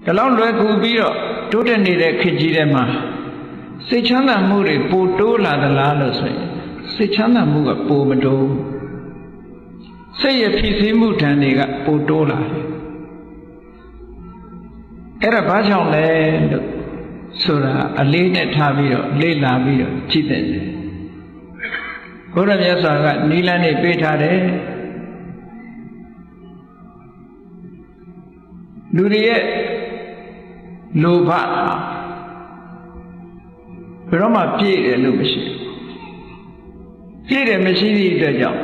ဒါလောက်လွယ်ကူပြီးတော့တိုးတက်နေတဲ့ခေတ်ကြီးထဲမှာစိတ်ချမ်းသာမှုတွေပိုတိုးလာသလားလို့ဆိုရင်စိတ်ချမ်းသာမှုကပိုမတိုးစိတ်ရဖြစ်စည်းမှုဓာတ်တွေကပိုတိုးလာတယ်အဲ့ဒါဘာကြောင့်လဲလို့ဆိုတာအလေးနဲ့ထားပြီးတော့လေ့လာပြီးတော့ကြည့်တဲ့တယ်ဘုရားမြတ်စွာကနိလန်းနေပေးထားတယ်လူတွေရဲ့လောဘဘယ်တော့မှပြည့်တယ်လို့မရှိပြည့်တယ်မရှိသည့်အတွက်ကြောင့်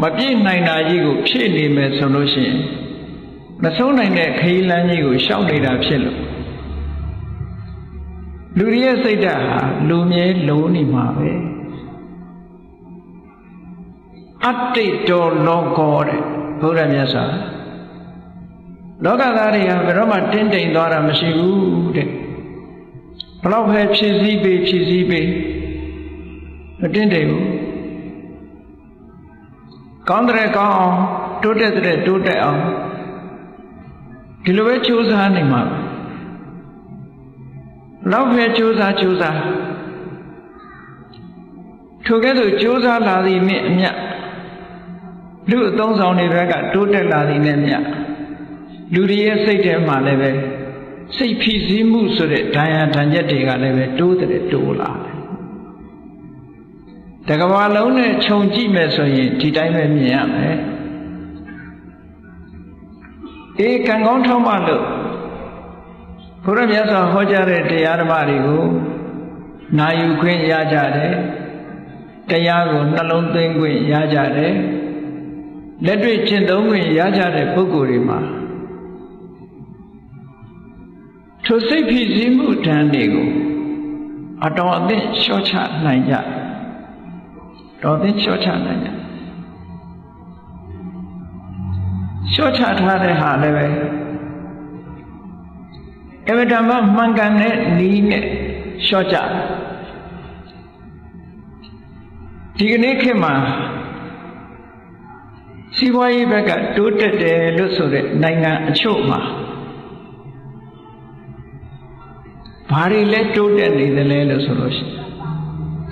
မပြည့်နိုင်တာကြီးကိုဖြည့်နေမယ်ဆိုလို့ရှိရင်မဆုံးနိုင်တဲ့ခရီးလမ်းကြီးကိုရှောက်နေတာဖြစ်လို့လူတွေရဲ့စိတ်ဓာတ်ဟာလူမြဲလုံးနေမှာပဲအတ္တိတောလောကောတဲ့ဘုရားမြတ်စွာလောကသားတွေဟာဘယ်တော့မှတင်းတိမ်သွားတာမရှိဘူးတဲ့ဘလောက်ပဲဖြည့်ဆည်းပေးမတင်းတိမ်ဘူးကောင်းတဲ့ကောင်းအောင်တိုးတက်တဲ့တိုးတက်အောင်ဒီလိုပဲကြိုးစားနေမှာလောက်ပဲကြိုးစားထိုကဲ့သို့ကြိုးစားလာသည်မြင့်အမြတ်လူအသုံးဆောင်တွေဘက်ကတိုးတက်လာသည်နဲ့မြတ်လူတွေရဲ့စိတ်ထဲမှာလည်းပဲစိတ်ဖြစ်စည်းမှုဆိုတဲ့ဒဏ်ရာဒဏ်ချက်တွေကလည်းပဲတိုးလာတယ်တကဘာလုံးနဲ့ခြုံကြည့်မယ်ဆိုရင်ဒီတိုင်းပဲမြင်ရမယ်ကံကောင်းထောက်မှလို့ဘုရားမြတ်စွာဟောကြားတဲ့တရားဓမ္မတွေကိုနာယူခွင့်ရကြတယ်တရားကိုနှလုံးသွင်းခွင့်ရကြတယ်လက်တွေ့ကျင့်သုံးခွင့်ရကြတဲ့ပုဂ္ဂိုလ်တွေမှာထိုစိတ်ဖြစ်စည်းမှုဓာတ်တွေကိုအတော်အသင့်လျှော့ချနိုင်ကြတော်သိလျှော့ချနိုင်ကြလျှော့ချထားတဲ့ဟာလည်းပဲအဝတ္တမမှန်ကန်တဲ့နီးနဲ့လျှော့ချဒီကနေ့ခေတ်မှာစီးပွားရေးဘက်ကတိုးတက်တယ်လို့ဆိုတဲ့နိုင်ငံအချို့မှာဘာတွေလဲတိုးတက်နေသလဲလို့ဆိုလို့ရှိရင်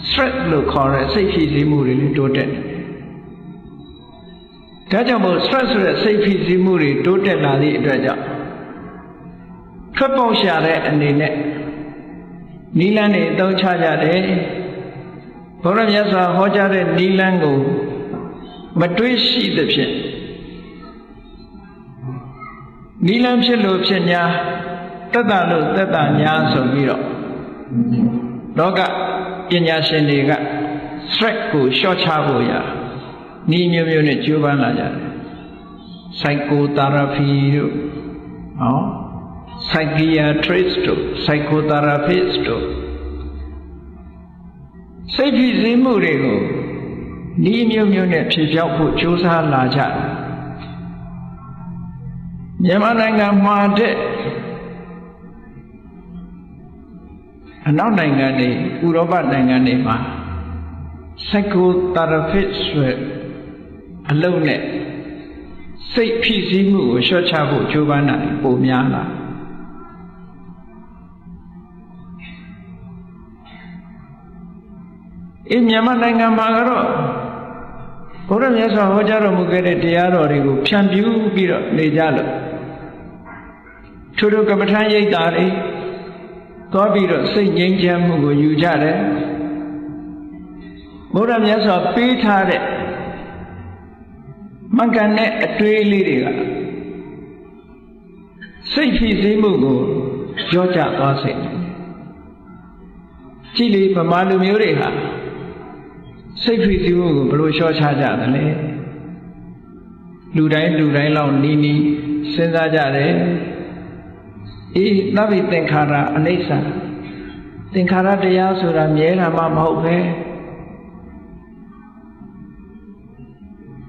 stress လို့ခေါ်တဲ့စိတ်ဖြစ်စည်းမှုတွေတိုးတက်နေတယ်ဒါကြောင့်မို့ stress ဆိုတဲ့စိတ်ဖြစ်စည်းမှုတွေတိုးတက်လာသည့်အတွက်ကြောင့်ထွက်ပေါက်ရှာတဲ့အနေနဲ့နိလန်းတွေအသုံးချကြတယ်ဘုရားမြတ်စွာဟောကြားတဲ့နိလန်းကိုမတွေးရှိသဖြင့်နိလန်းဖြစ်လို့ဖြစ်냐သက်တာလို့သက်တာ냐ဆိုပြီးတော့လောကပညာရှင်တွေက stress ကိုလျှော့ချဖို့ရဤမျိုးမျိုးနဲ့ကြိုးပမ်းလာကြတယ် psychotherapy တို့psychiatrist တို့ psychotherapist တို့စိတ်ဖြစ်စည်းမှုတွေကိုဤမျိုးမျိုးနဲ့ဖြေဖျောက်ဖို့ကြိုးစားလာကြတယ်မြန်မာနိုင်ငံမှာတဲ့အနောက်နိုင်ငံတွေဥရောပနိုင်ငံတွေမှာ psychotherapist ဆိုအလုပ်နဲ့စိတ်ဖြစ်စည်းမှုကိုလျှော့ချဖို့ကြိုးပမ်းတာပိုများလာမြန်မာနိုင်ငံမှာကတော့ဘုရားမြတ်စွာဟောကြားတော်မူခဲ့တဲ့တရားတော်တွေကိုဖြန့်ဖြူးပြီးတော့နေကြလို့ထိုကမ္မထာရိပ်တာတွေသွားပြီးတော့စိတ်ငြိမ်းချမ်းမှုကိုယူကြတယ်ဘုရားမြတ်စွာပေးထားတဲ့မှန်ကန်တဲ့အတွေးလေးတွေကစိတ်ဖြစ်စည်းမှုကိုကြောကြသွားစေတယ်ကြည်လီဗမာလူမျိုးတွေဟာစိတ်ဖြစ်စည်းမှုကိုဘယ်လိုလျှော့ချကြသလဲလူတိုင်းလောက်နီးစဉ်းစားကြတယ်သဗ္ဗိသင်္ခါရအနိစ္စသင်္ခါရတရားဆိုတာမြဲတာမှမဟုတ်ပဲ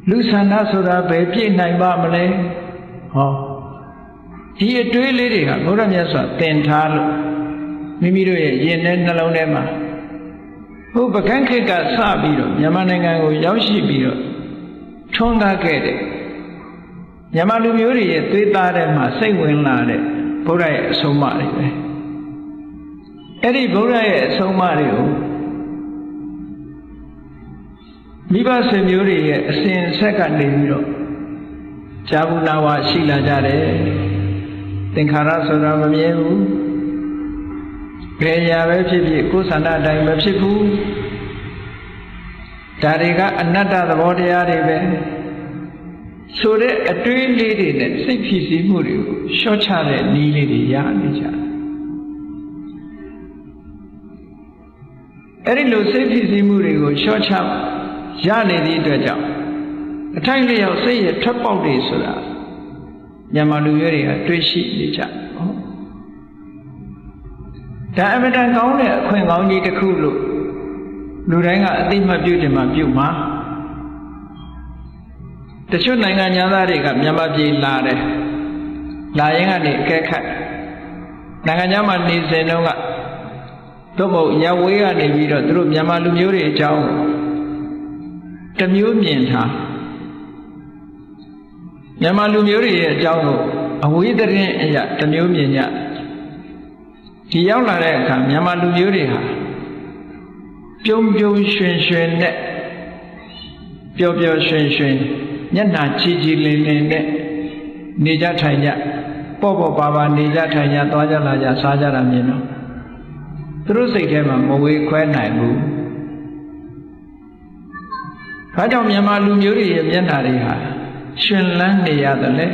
လူဆန္ဒဆိုတာဘယ်ပြည့်နိုင်ပါမလဲဒီအတွေးလေးတွေကဘုရားမြတ်စွာသင်ထားလို့မိမိတို့ရဲ့ရင်ထဲနှလုံးထဲမှာဟိုပကန်းခေတ်ကစပြီးတော့မြန်မာနိုင်ငံကိုရောက်ရှိပြီးတော့ထွန်းကားခဲ့တဲ့မြန်မာလူမျိုးတွေရဲ့သွေးသားထဲမှာစိတ်ဝင်လာတဲ့ ဗုဒ္ဓရဲ့အဆုံးအမတွေပဲအဲ့ဒီဗုဒ္ဓရဲ့အဆုံးအမတွေကိုမိဘဆွေမျိုးတွေရဲ့အစဉ်ဆက်ကနေပြီးတော့ဇာဘူးနာဝရှိလာကြတယ်သင်္ခါရဆိုတာမမြဲဘူးဘယ်ရာပဲဖြစ်ဖြစ်ကိုယ်ဆန္ဒအတိုင်းမဖြစ်ဘူးဒါတွေကအနတ္တသဘောတရားတွေပဲဆိုတဲ့အတွေးလေးတွေနဲ့စိတ်ဖြစ်စီမှုတွေကိုရှော့ချတဲ့နည်းလေးတွေရနေကြတယ်အဲ့ဒီလိုစိတ်ဖြစ်စီမှုတွေကိုရှော့ချရနေသည့်အတွက်ကြောင့်အထိုက်လျောက်စိတ်ရဲ့ထွက်ပေါက်တွေဆိုတာမြန်မာလူမျိုးတွေကတွေးရှိနေကြတယ်ဟုတ်ဒါအမြဲတမ်းကောင်းတဲ့အခွင့်ကောင်းကြီးတစ်ခုလို့လူတိုင်းကအသိမှတ်ပြုတယ်မှပြုမှာတချို့နိုင်ငံသားတွေကမြန်မာပြည်လာတယ်လာရင်ကနေအကဲခတ်နိုင်ငံခြားမှာနေစဉ်တုန်းကသို့မဟုတ်ရဝေးကနေပြီးတော့သူတို့မြန်မာလူမျိုးတွေအကြောင်းတစ်မျိုးမြင်ထားမြန်မာလူမျိုးတွေရဲ့အကြောင်းကိုအဝေးသတင်းအရာတစ်မျိုးမြင်ကြဒီရောက်လာတဲ့အခါမြန်မာလူမျိုးတွေဟာပြုံးပြုံးရွှင်ရွှင်နဲ့ပျော်ပျော်ရွှင်ရွှင်မျက်နှာကြည်ကြည်လင်လင်နဲ့နေကြထိုင်ကြပေါ့ပေါ့ပါပါနေကြထိုင်ကြသွားကြလာကြစားကြတာမြင်တော့သူတို့စိတ်ထဲမှာမဝေခွဲနိုင်ဘူး။ဘာကြောင့်မြန်မာလူမျိုးတွေရဲ့မျက်နှာတွေဟာရှင်လန်းနေရတယ်လဲ။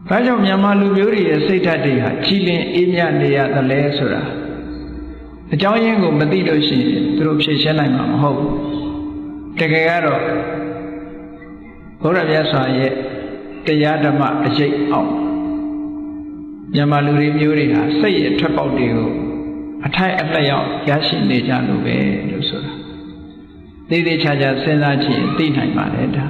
ဘာကြောင့်မြန်မာလူမျိုးတွေရဲ့စိတ်ဓာတ်တွေဟာကြည်လင်အေးမြနေရတယ်လဲဆိုတာအကြောင်းရင်းကိုမသိလို့ရှိရင်သူတို့ဖြေရှင်းနိုင်မှာမဟုတ်ဘူး။တကယ်ကတော့ဘုရားမြတ်စွာရဲ့တရားဓမ္မအရေးအောင်မြန်မာလူတွေမျိုးတွေဟာစိတ်ရဲ့ထွက်ပေါက်တွေကိုအထိုက်အလျောက်ရရှိနေကြလို့ပဲလို့ဆိုတာသေသေးချာချာစဉ်းစားကြည့်သိနိုင်ပါတယ်ဒါ